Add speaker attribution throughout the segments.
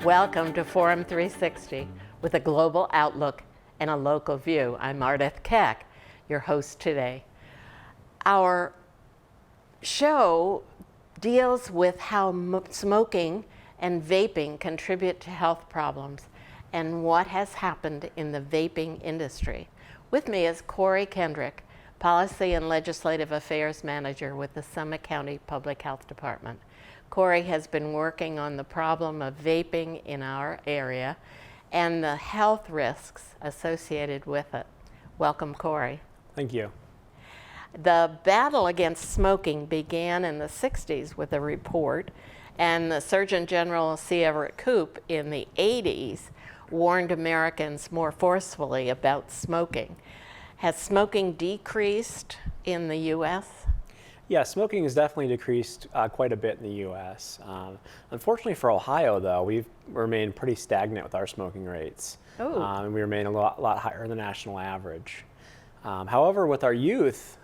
Speaker 1: Welcome to Forum 360 with a global outlook and a local view. I'm Ardith Keck, your host today. Our show deals with how smoking and vaping contribute to health problems and what has happened in the vaping industry. With me is Cory Kendrick, Policy and Legislative Affairs Manager with the Summit County Public Health Department. Cory has been working on the problem of vaping in our area and the health risks associated with it. Welcome, Cory.
Speaker 2: Thank you.
Speaker 1: The battle against smoking began in the 60s with a report, and the Surgeon General C. Everett Koop in the 80s warned Americans more forcefully about smoking. Has smoking decreased in the U.S.?
Speaker 2: Yeah, smoking has definitely decreased quite a bit in the U.S. Unfortunately for Ohio, though, we've remained pretty stagnant with our smoking rates. And we remain a lot higher than the national average. However, with our youth,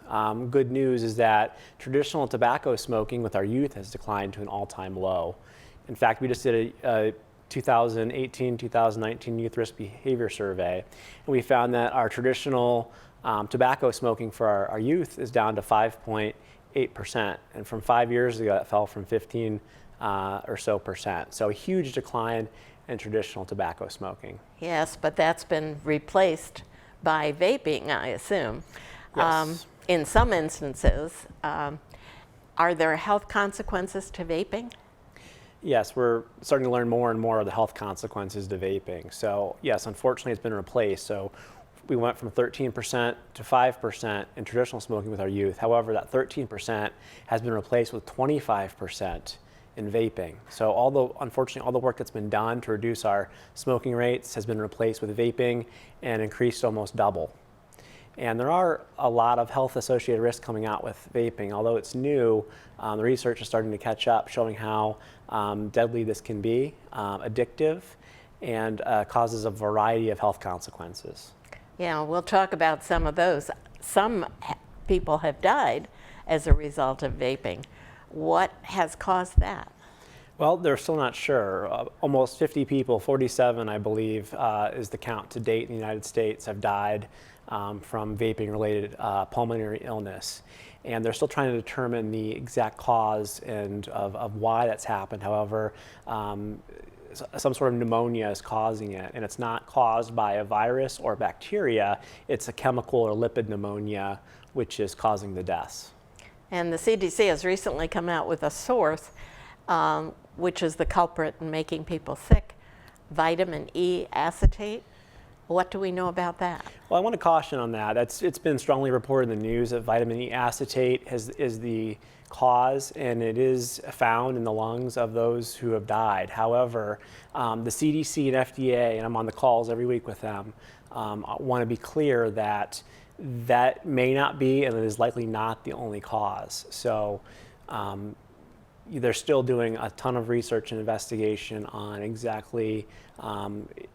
Speaker 2: good news is that traditional tobacco smoking with our youth has declined to an all-time low. In fact, we just did a 2018-2019 Youth Risk Behavior Survey, and we found that our traditional tobacco smoking for our youth is down to 5.8%, and from 5 years ago, it fell from 15 or so percent. So a huge decline in traditional tobacco smoking.
Speaker 1: Yes, but that's been replaced by vaping, I assume.
Speaker 2: Yes.
Speaker 1: In some instances, are there health consequences to vaping?
Speaker 2: Yes, we're starting to learn more and more of the health consequences to vaping. So yes, unfortunately it's been replaced. So we went from 13% to 5% in traditional smoking with our youth. However, that 13% has been replaced with 25% in vaping. So unfortunately, all the work that's been done to reduce our smoking rates has been replaced with vaping and increased almost double. And there are a lot of health-associated risks coming out with vaping. Although it's new, the research is starting to catch up, showing how deadly this can be, addictive, and causes a variety of health consequences.
Speaker 1: Yeah, we'll talk about some of those. Some people have died as a result of vaping. What has caused that?
Speaker 2: Well, they're still not sure. Almost 50 people, 47 I believe, is the count to date in the United States, have died from vaping-related pulmonary illness. And they're still trying to determine the exact cause and of why that's happened. However, some sort of pneumonia is causing it, and it's not caused by a virus or bacteria. It's a chemical or lipid pneumonia which is causing the deaths.
Speaker 1: And the CDC has recently come out with a source which is the culprit in making people sick, vitamin E acetate. What do we know about that?
Speaker 2: Well, I want to caution on that. It's been strongly reported in the news that vitamin E acetate is the cause, and it is found in the lungs of those who have died. However, the CDC and FDA, and I'm on the calls every week with them, want to be clear that that may not be, and it is likely not the only cause. So they're still doing a ton of research and investigation on exactly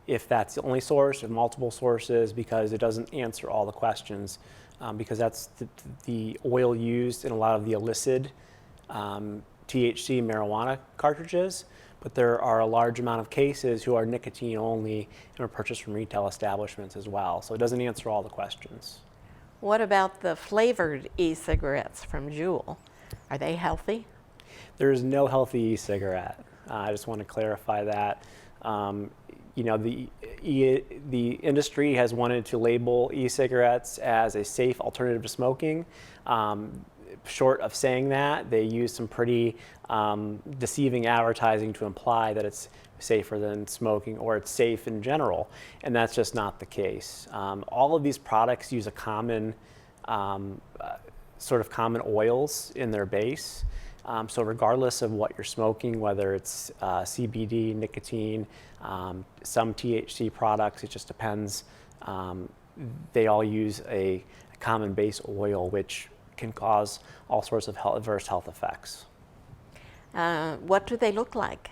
Speaker 2: if that's the only source or multiple sources, because it doesn't answer all the questions, because that's the oil used in a lot of the illicit THC marijuana cartridges, but there are a large amount of cases who are nicotine only and are purchased from retail establishments as well. So it doesn't answer all the questions.
Speaker 1: What about the flavored e-cigarettes from Juul? Are they healthy?
Speaker 2: There is no healthy e-cigarette. I just want to clarify that. The industry has wanted to label e-cigarettes as a safe alternative to smoking. Short of saying that, they use some pretty deceiving advertising to imply that it's safer than smoking or it's safe in general, and that's just not the case. All of these products use a common common oils in their base. So regardless of what you're smoking, whether it's CBD, nicotine, some THC products, it just depends. They all use a common base oil, which can cause all sorts of adverse health effects.
Speaker 1: What do they look like?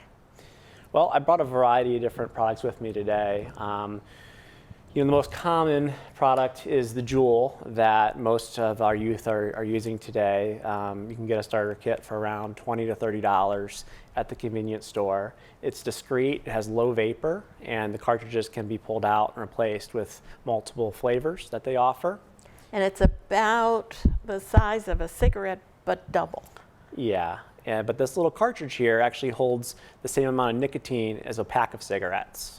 Speaker 2: Well, I brought a variety of different products with me today. The most common product is the Juul that most of our youth are using today. You can get a starter kit for around $20 to $30 at the convenience store. It's discreet, it has low vapor, and the cartridges can be pulled out and replaced with multiple flavors that they offer.
Speaker 1: And it's about the size of a cigarette, but double.
Speaker 2: Yeah, but this little cartridge here actually holds the same amount of nicotine as a pack of cigarettes.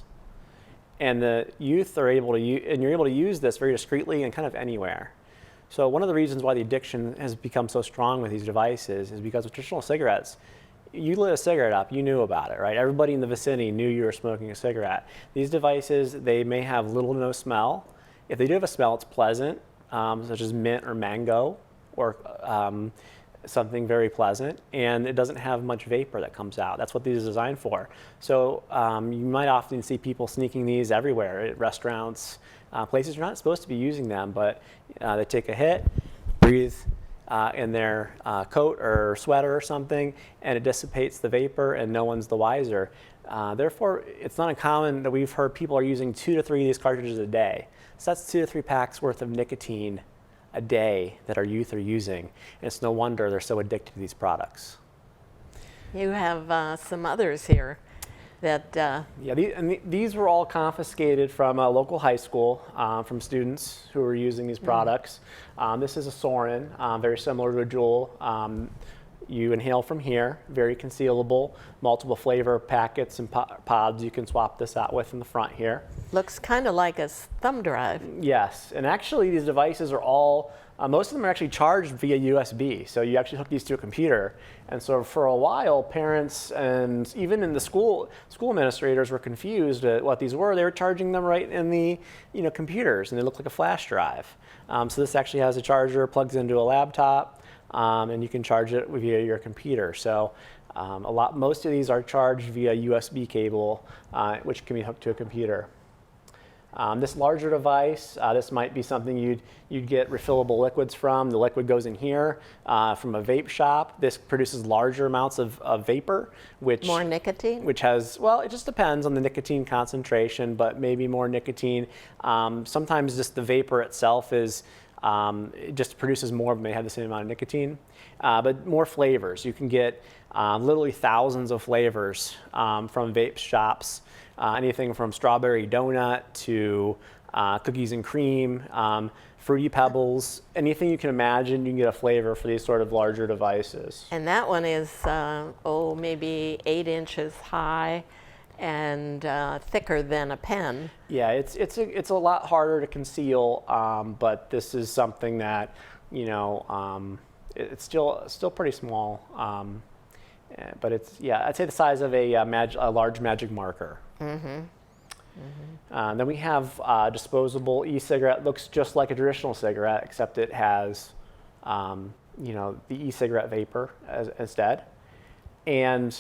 Speaker 2: And the youth are able to and you're able to use this very discreetly and kind of anywhere. So one of the reasons why the addiction has become so strong with these devices is because with traditional cigarettes, you lit a cigarette up, you knew about it, right? Everybody in the vicinity knew you were smoking a cigarette. These devices, they may have little to no smell. If they do have a smell, it's pleasant, such as mint or mango, or something very pleasant, and it doesn't have much vapor that comes out. That's what these are designed for. So you might often see people sneaking these everywhere at restaurants, places you're not supposed to be using them, but they take a hit, breathe in their coat or sweater or something, and it dissipates the vapor and no one's the wiser. Therefore, it's not uncommon that we've heard people are using 2 to 3 of these cartridges a day. So that's 2 to 3 packs worth of nicotine a day that our youth are using. And it's no wonder they're so addicted to these products.
Speaker 1: You have some others here that...
Speaker 2: Yeah, these were all confiscated from a local high school from students who were using these products. This is a Sorin, very similar to a Juul. You inhale from here, very concealable, multiple flavor packets and pods you can swap this out with in the front here.
Speaker 1: Looks kind of like a thumb drive.
Speaker 2: Yes, and actually these devices are all, most of them are actually charged via USB, so you actually hook these to a computer. And so for a while, parents and even in the school administrators were confused at what these were. They were charging them right in the computers, and they look like a flash drive. So this actually has a charger, plugs into a laptop, and you can charge it via your computer. So most of these are charged via USB cable, which can be hooked to a computer. This larger device, this might be something you'd get refillable liquids from. The liquid goes in here from a vape shop. This produces larger amounts of vapor, which
Speaker 1: more nicotine?
Speaker 2: Which has, well, it just depends on the nicotine concentration, but maybe more nicotine. Sometimes just the vapor itself is it just produces more, but may have the same amount of nicotine. But more flavors. You can get literally thousands of flavors from vape shops. Anything from strawberry donut to cookies and cream, fruity pebbles, anything you can imagine, you can get a flavor for these sort of larger devices.
Speaker 1: And that one is, maybe 8 inches high and thicker than a pen.
Speaker 2: Yeah, it's a lot harder to conceal, but this is something that, it's still pretty small. But it's, I'd say the size of a large magic marker. Then we have disposable e-cigarette. Looks just like a traditional cigarette, except it has, the e-cigarette vapor instead. And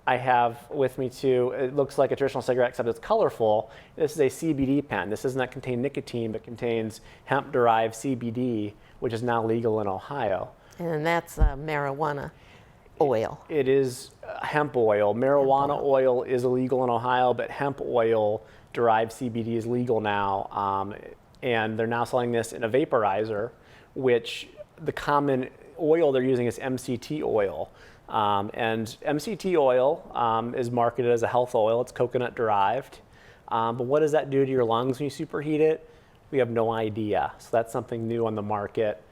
Speaker 2: I have with me too, it looks like a traditional cigarette, except it's colorful. This is a CBD pen. This does not contain nicotine, but contains hemp-derived CBD, which is now legal in Ohio.
Speaker 1: And that's marijuana oil.
Speaker 2: It is hemp oil. Marijuana oil is illegal in Ohio, but hemp oil derived CBD is legal now. And they're now selling this in a vaporizer, which the common oil they're using is MCT oil. And MCT oil is marketed as a health oil. It's coconut derived. But what does that do to your lungs when you superheat it? We have no idea. So that's something new on the market.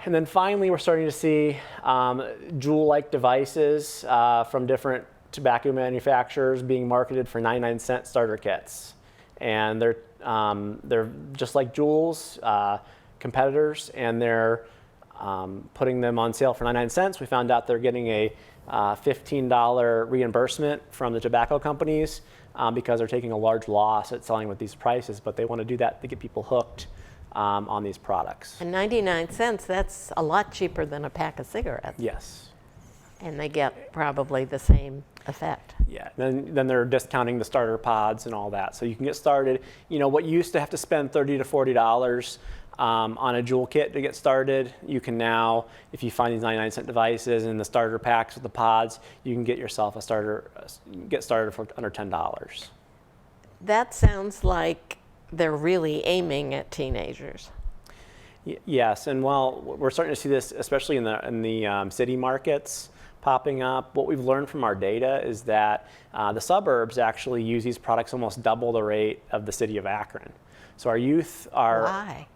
Speaker 2: And then finally, we're starting to see Juul-like devices from different tobacco manufacturers being marketed for 99-cent starter kits. And they're just like Juul's competitors, and they're putting them on sale for 99 cents. We found out they're getting a $15 reimbursement from the tobacco companies because they're taking a large loss at selling with these prices, but they want to do that to get people hooked on these products.
Speaker 1: And 99 cents, that's a lot cheaper than a pack of cigarettes.
Speaker 2: Yes.
Speaker 1: And they get probably the same effect.
Speaker 2: Yeah, then they're discounting the starter pods and all that. So you can get started. What you used to have to spend $30 to $40 on a Juul kit to get started, you can now, if you find these 99-cent devices and the starter packs with the pods, you can get yourself get started for under $10.
Speaker 1: That sounds like they're really aiming at teenagers.
Speaker 2: Yes, and while we're starting to see this, especially in the city markets popping up, what we've learned from our data is that the suburbs actually use these products almost double the rate of the city of Akron. So our youth are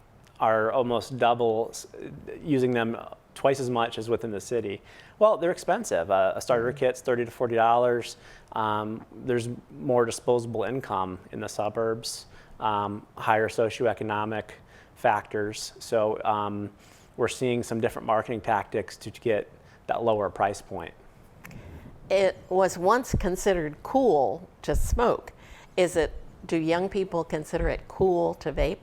Speaker 2: almost double using them twice as much as within the city. Well, they're expensive. A starter kit's $30 to $40. There's more disposable income in the suburbs, higher socioeconomic factors. So we're seeing some different marketing tactics to get that lower price point.
Speaker 1: It was once considered cool to smoke. Do young people consider it cool to vape?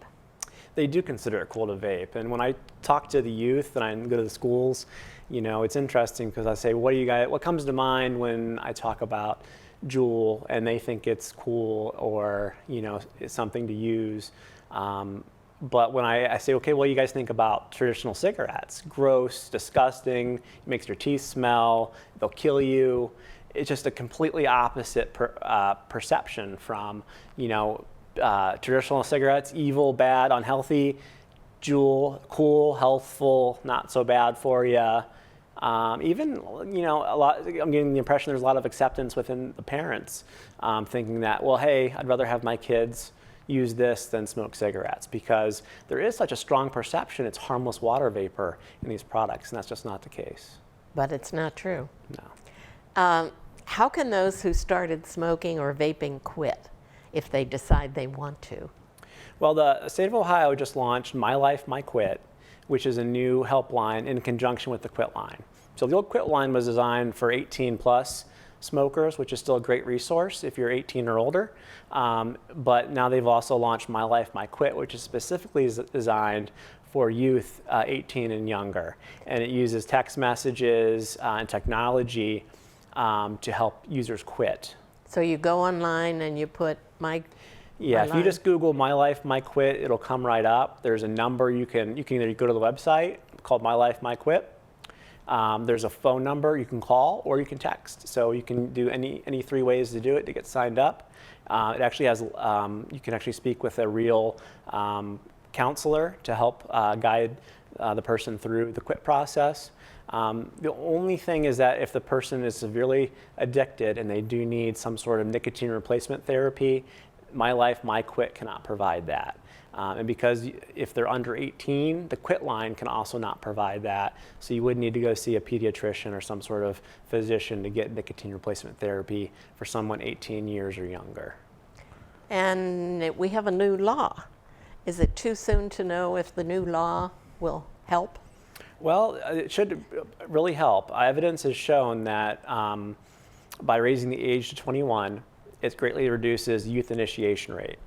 Speaker 2: They do consider it cool to vape. And when I talk to the youth and I go to the schools, it's interesting because I say, what comes to mind when I talk about Juul? And they think it's cool or, it's something to use. But when I say, okay, well, you guys think about traditional cigarettes, gross, disgusting, it makes your teeth smell, they'll kill you. It's just a completely opposite perception from, traditional cigarettes, evil, bad, unhealthy. Juul, cool, healthful, not so bad for you. Even, I'm getting the impression there's a lot of acceptance within the parents, thinking that, well, hey, I'd rather have my kids use this than smoke cigarettes, because there is such a strong perception it's harmless water vapor in these products, and that's just not the case.
Speaker 1: But it's not true.
Speaker 2: No.
Speaker 1: How can those who started smoking or vaping quit if they decide they want to?
Speaker 2: Well, the state of Ohio just launched My Life, My Quit, which is a new helpline in conjunction with the Quit line. So the old Quit line was designed for 18 plus smokers, which is still a great resource if you're 18 or older. But now they've also launched My Life, My Quit, which is specifically designed for youth 18 and younger. And it uses text messages and technology to help users quit.
Speaker 1: So you go online and you put
Speaker 2: if you just Google My Life, My Quit, it'll come right up. There's a number you can either go to the website called My Life, My Quit. There's a phone number you can call or you can text. So you can do any three ways to do it to get signed up. It actually has, you can actually speak with a real counselor to help guide the person through the quit process. The only thing is that if the person is severely addicted and they do need some sort of nicotine replacement therapy, My Life, My Quit cannot provide that. And because if they're under 18, the Quit line can also not provide that. So you would need to go see a pediatrician or some sort of physician to get nicotine replacement therapy for someone 18 years or younger.
Speaker 1: And we have a new law. Is it too soon to know if the new law will help?
Speaker 2: Well, it should really help. Evidence has shown that by raising the age to 21, it greatly reduces youth initiation rate.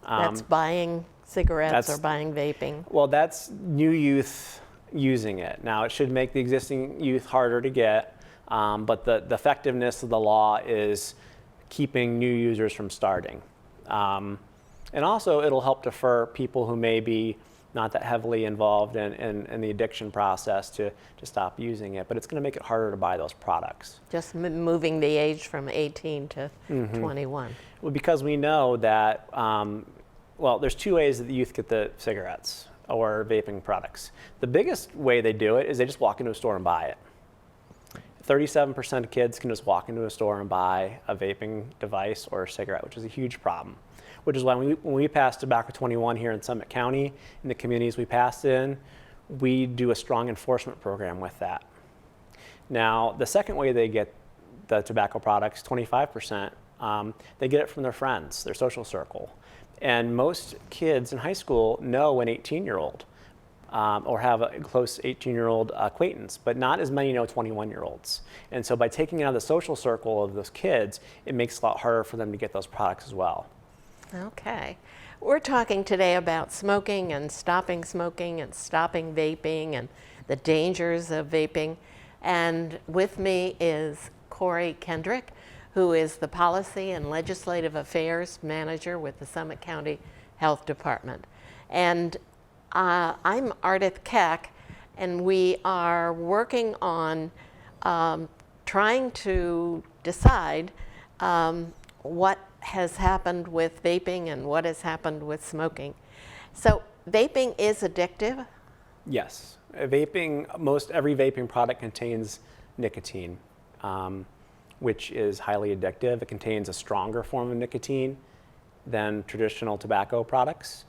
Speaker 1: That's buying cigarettes or buying vaping?
Speaker 2: Well, that's new youth using it. Now, it should make the existing youth harder to get, but the effectiveness of the law is keeping new users from starting. And also, it'll help defer people who may be not that heavily involved in the addiction process to stop using it, but it's going to make it harder to buy those products.
Speaker 1: Just moving the age from 18 to 21.
Speaker 2: Well, because we know that, there's two ways that the youth get the cigarettes or vaping products. The biggest way they do it is they just walk into a store and buy it. 37% of kids can just walk into a store and buy a vaping device or a cigarette, which is a huge problem. Which is why when we passed Tobacco 21 here in Summit County, in the communities we passed in, we do a strong enforcement program with that. Now, the second way they get the tobacco products, 25%, they get it from their friends, their social circle. And most kids in high school know an 18-year-old or have a close 18-year-old acquaintance, but not as many know 21-year-olds. And so by taking it out of the social circle of those kids, it makes it a lot harder for them to get those products as well.
Speaker 1: Okay. We're talking today about smoking and stopping vaping and the dangers of vaping. And with me is Cory Kendrick, who is the Policy and Legislative Affairs Manager with the Summit County Health Department. And I'm Ardith Keck, and we are working on trying to decide what has happened with vaping and what has happened with smoking. So vaping is addictive?
Speaker 2: Yes. Most every vaping product contains nicotine, which is highly addictive. It contains a stronger form of nicotine than traditional tobacco products.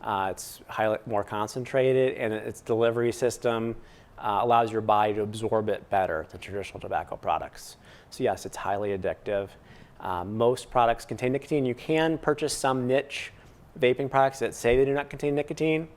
Speaker 2: It's more concentrated, and its delivery system allows your body to absorb it better than traditional tobacco products. So yes, it's highly addictive. Most products contain nicotine. You can purchase some niche vaping products that say they do not contain nicotine,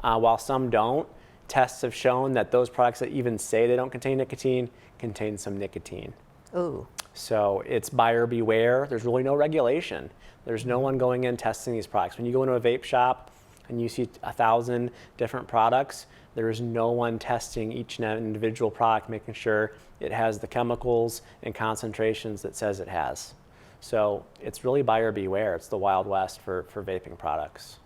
Speaker 2: while some don't. Tests have shown that those products that even say they don't contain nicotine contain some nicotine.
Speaker 1: Ooh.
Speaker 2: So it's buyer beware. There's really no regulation. There's no one going in testing these products. When you go into a vape shop and you see 1,000 different products, there is no one testing each individual product, making sure it has the chemicals and concentrations that says it has. So it's really buyer beware. It's the Wild West for vaping products.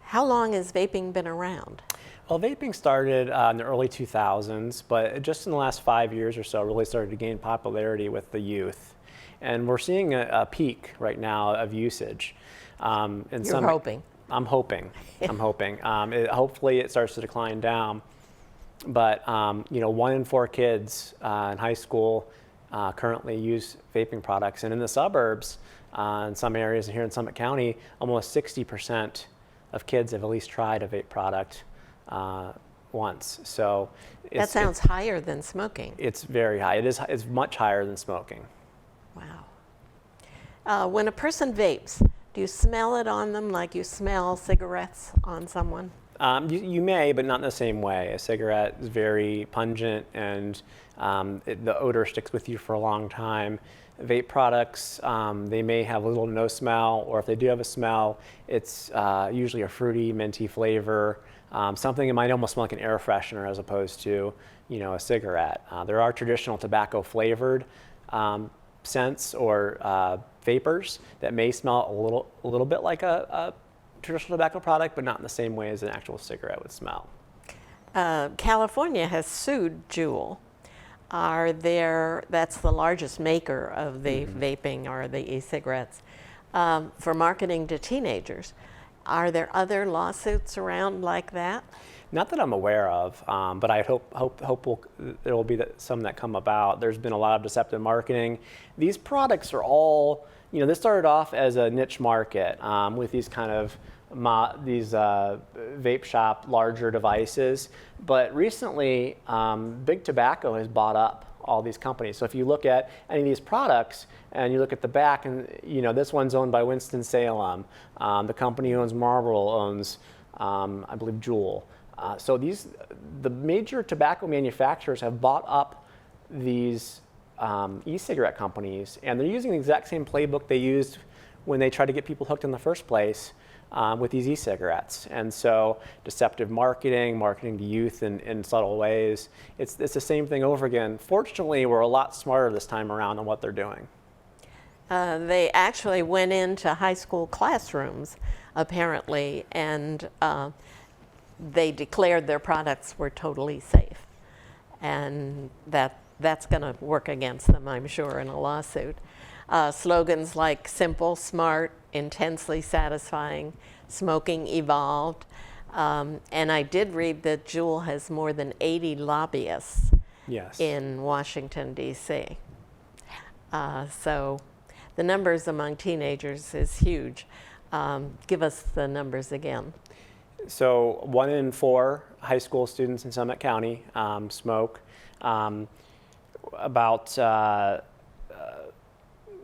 Speaker 1: How long has vaping been around?
Speaker 2: Well, vaping started in the early 2000s, but just in the last 5 years or so really started to gain popularity with the youth. And we're seeing a peak right now of usage.
Speaker 1: You're hoping.
Speaker 2: I'm hoping. I'm hoping. Hopefully it starts to decline down. But 1 in 4 kids in high school currently use vaping products. And in the suburbs, in some areas here in Summit County, almost 60% of kids have at least tried a vape product once. So
Speaker 1: that sounds higher than smoking.
Speaker 2: It's very high. It's much higher than smoking.
Speaker 1: Wow. When a person vapes, do you smell it on them like you smell cigarettes on someone?
Speaker 2: You may, but not in the same way. A cigarette is very pungent, and the odor sticks with you for a long time. Vape products, they may have little to no smell, or if they do have a smell, it's usually a fruity, minty flavor. Something that might almost smell like an air freshener as opposed to, a cigarette. There are traditional tobacco flavored scents or vapors that may smell a little bit like a traditional tobacco product, but not in the same way as an actual cigarette would smell.
Speaker 1: California has sued Juul. That's the largest maker of the vaping or the e-cigarettes, for marketing to teenagers. Are there other lawsuits around like that?
Speaker 2: Not that I'm aware of, but I hope there will be some that come about. There's been a lot of deceptive marketing. These products are all, this started off as a niche market with these kind of vape shop larger devices, but recently Big Tobacco has bought up all these companies. So if you look at any of these products and you look at the back, and this one's owned by Winston-Salem, the company who owns Marlboro owns, I believe, Juul. So the major tobacco manufacturers have bought up these e-cigarette companies, and they're using the exact same playbook they used when they tried to get people hooked in the first place with these e-cigarettes. And so deceptive marketing to youth in subtle ways, it's the same thing over again. Fortunately, we're a lot smarter this time around on what they're doing.
Speaker 1: They actually went into high school classrooms, apparently, and they declared their products were totally safe. And that's going to work against them, I'm sure, in a lawsuit. Slogans like simple, smart, intensely satisfying, smoking evolved. And I did read that Juul has more than 80 lobbyists in Washington, D.C. So the numbers among teenagers is huge. Give us the numbers again.
Speaker 2: So 1 in 4 high school students in Summit County smoke. About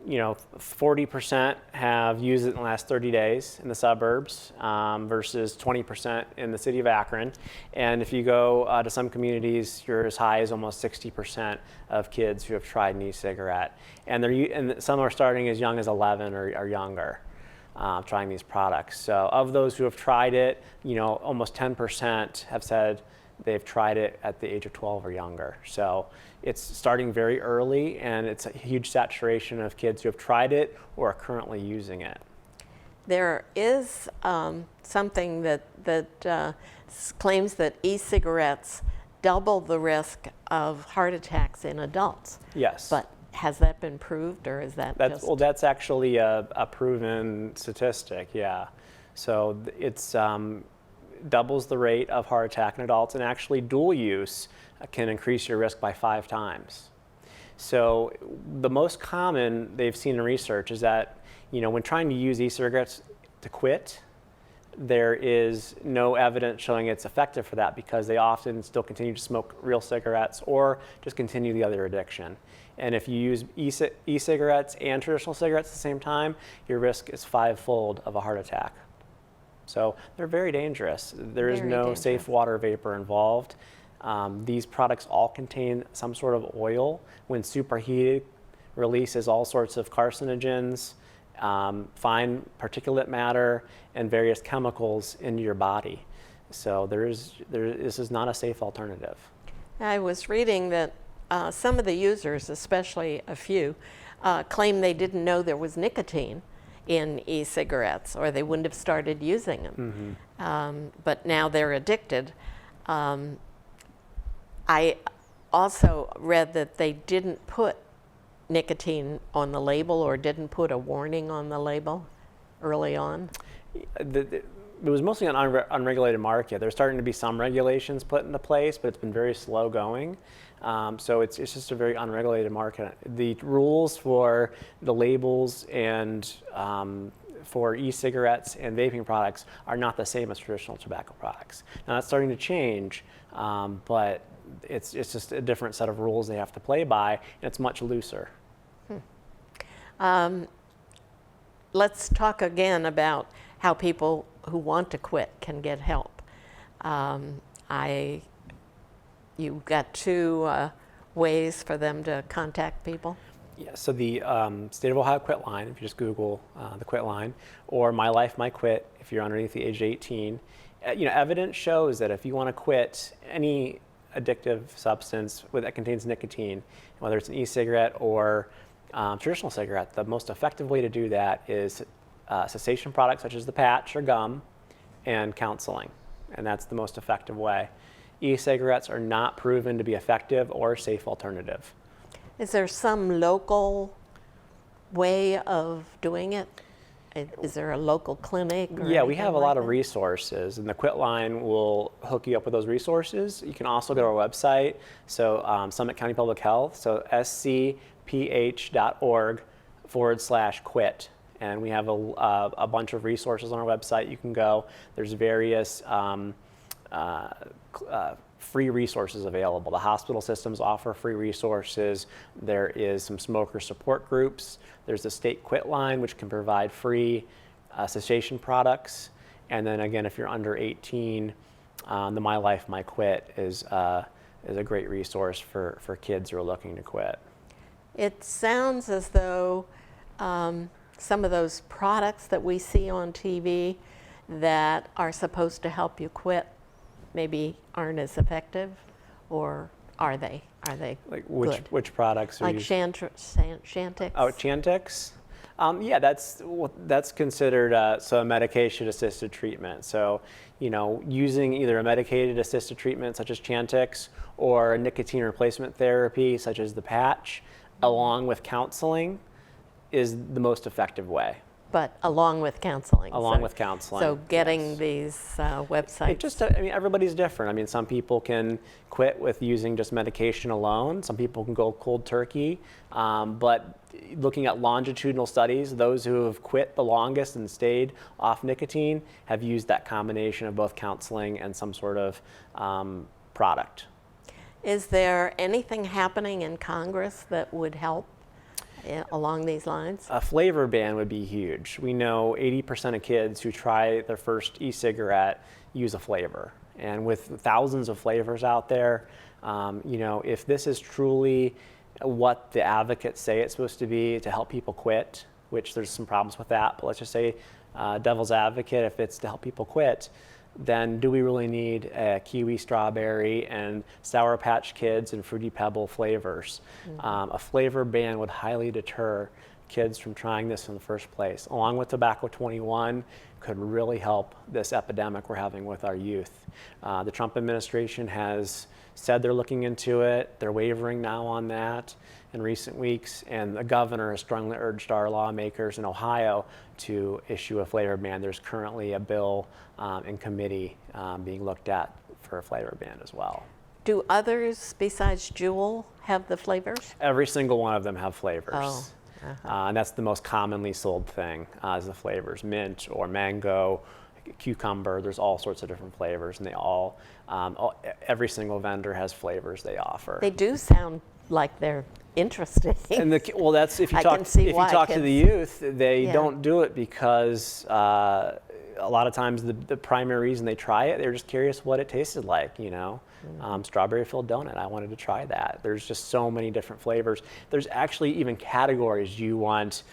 Speaker 2: 40% have used it in the last 30 days in the suburbs versus 20% in the city of Akron. And if you go to some communities, you're as high as almost 60% of kids who have tried an e-cigarette. And some are starting as young as 11 or younger, trying these products. So of those who have tried it, almost 10% have said they've tried it at the age of 12 or younger. So it's starting very early, and it's a huge saturation of kids who have tried it or are currently using it.
Speaker 1: There is something that claims that e-cigarettes double the risk of heart attacks in adults.
Speaker 2: Yes.
Speaker 1: But has that been proved, or is that just?
Speaker 2: Well, that's actually a proven statistic, yeah. So it's doubles the rate of heart attack in adults, and actually dual use can increase your risk by 5 times. So the most common they've seen in research is that, when trying to use e-cigarettes to quit, there is no evidence showing it's effective for that, because they often still continue to smoke real cigarettes or just continue the other addiction. And if you use e-cigarettes and traditional cigarettes at the same time, your risk is 5-fold of a heart attack. So they're very dangerous. There is no safe water vapor involved. These products all contain some sort of oil. When superheated, releases all sorts of carcinogens, fine particulate matter, and various chemicals into your body. So this is not a safe alternative.
Speaker 1: I was reading that some of the users, especially a few, claim they didn't know there was nicotine in e-cigarettes, or they wouldn't have started using them. But now they're addicted. I also read that they didn't put nicotine on the label, or didn't put a warning on the label early on.
Speaker 2: It was mostly an unregulated market. There's starting to be some regulations put into place, but it's been very slow going. So it's just a very unregulated market. The rules for the labels and for e-cigarettes and vaping products are not the same as traditional tobacco products. Now that's starting to change, but it's just a different set of rules they have to play by, and it's much looser.
Speaker 1: Let's talk again about how people who want to quit can get help. You've got 2 ways for them to contact people.
Speaker 2: Yeah, so the State of Ohio Quit Line, if you just Google the Quit Line, or My Life, My Quit, if you're underneath the age of 18. Evidence shows that if you want to quit any addictive substance that contains nicotine, whether it's an e-cigarette or traditional cigarette, the most effective way to do that is cessation products such as the patch or gum, and counseling, and that's the most effective way. E-cigarettes are not proven to be effective or safe alternative.
Speaker 1: Is there some local way of doing it? Is there a local clinic?
Speaker 2: Yeah, we have a lot of resources, and the Quit Line will hook you up with those resources. You can also go to our website, so Summit County Public Health, so scph.org/quit. And we have a bunch of resources on our website. You can go. There's various free resources available. The hospital systems offer free resources. There is some smoker support groups. There's the state Quit Line, which can provide free cessation products. And then again, if you're under 18, the My Life, My Quit is a great resource for kids who are looking to quit.
Speaker 1: It sounds as though some of those products that we see on TV that are supposed to help you quit maybe aren't as effective, or are they? Are they
Speaker 2: like
Speaker 1: good?
Speaker 2: Which products are
Speaker 1: like
Speaker 2: you?
Speaker 1: Chantix?
Speaker 2: Oh, Chantix? Yeah, that's considered a medication-assisted treatment. So, using either a medicated assisted treatment such as Chantix or a nicotine replacement therapy such as the patch, along with counseling, is the most effective way.
Speaker 1: But along with counseling.
Speaker 2: With counseling.
Speaker 1: So getting these websites.
Speaker 2: Everybody's different. Some people can quit with using just medication alone. Some people can go cold turkey. But looking at longitudinal studies, those who have quit the longest and stayed off nicotine have used that combination of both counseling and some sort of product.
Speaker 1: Is there anything happening in Congress that would help along these lines?
Speaker 2: A flavor ban would be huge. We know 80% of kids who try their first e-cigarette use a flavor. And with thousands of flavors out there, if this is truly what the advocates say it's supposed to be to help people quit, which there's some problems with that, but let's just say devil's advocate, if it's to help people quit, then do we really need kiwi, strawberry, and Sour Patch Kids and Fruity Pebble flavors? A flavor ban would highly deter kids from trying this in the first place. Along with Tobacco 21, could really help this epidemic we're having with our youth. The Trump administration has said they're looking into it. They're wavering now on that in recent weeks, and the governor has strongly urged our lawmakers in Ohio to issue a flavor ban. There's currently a bill in committee being looked at for a flavor ban as well.
Speaker 1: Do others besides Jewel have the flavors?
Speaker 2: Every single one of them have flavors.
Speaker 1: Oh.
Speaker 2: And that's the most commonly sold thing is the flavors: mint or mango, cucumber. There's all sorts of different flavors, and they all every single vendor has flavors they offer.
Speaker 1: They do sound like they're interesting.
Speaker 2: And well, that's if you
Speaker 1: I
Speaker 2: talk
Speaker 1: can see why
Speaker 2: to the youth, they
Speaker 1: Yeah.
Speaker 2: don't do it because a lot of times the primary reason they try it, they're just curious what it tasted like. Strawberry filled donut, I wanted to try that. There's just so many different flavors. There's actually even categories. You want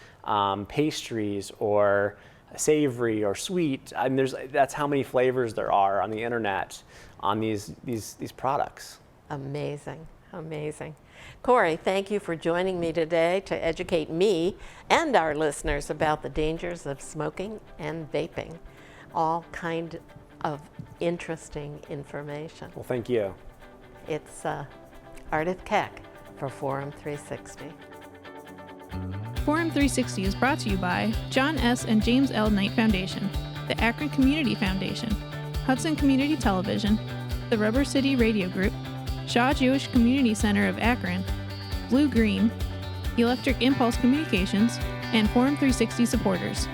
Speaker 2: pastries or savory or sweet. I mean, that's how many flavors there are on the internet on these products.
Speaker 1: Amazing, amazing. Cory, thank you for joining me today to educate me and our listeners about the dangers of smoking and vaping. All kind of interesting information.
Speaker 2: Well, thank you.
Speaker 1: It's Ardith Keck for Forum 360.
Speaker 3: Forum 360 is brought to you by John S. and James L. Knight Foundation, the Akron Community Foundation, Hudson Community Television, the Rubber City Radio Group, Shaw Jewish Community Center of Akron, Blue Green, Electric Impulse Communications, and Forum 360 supporters.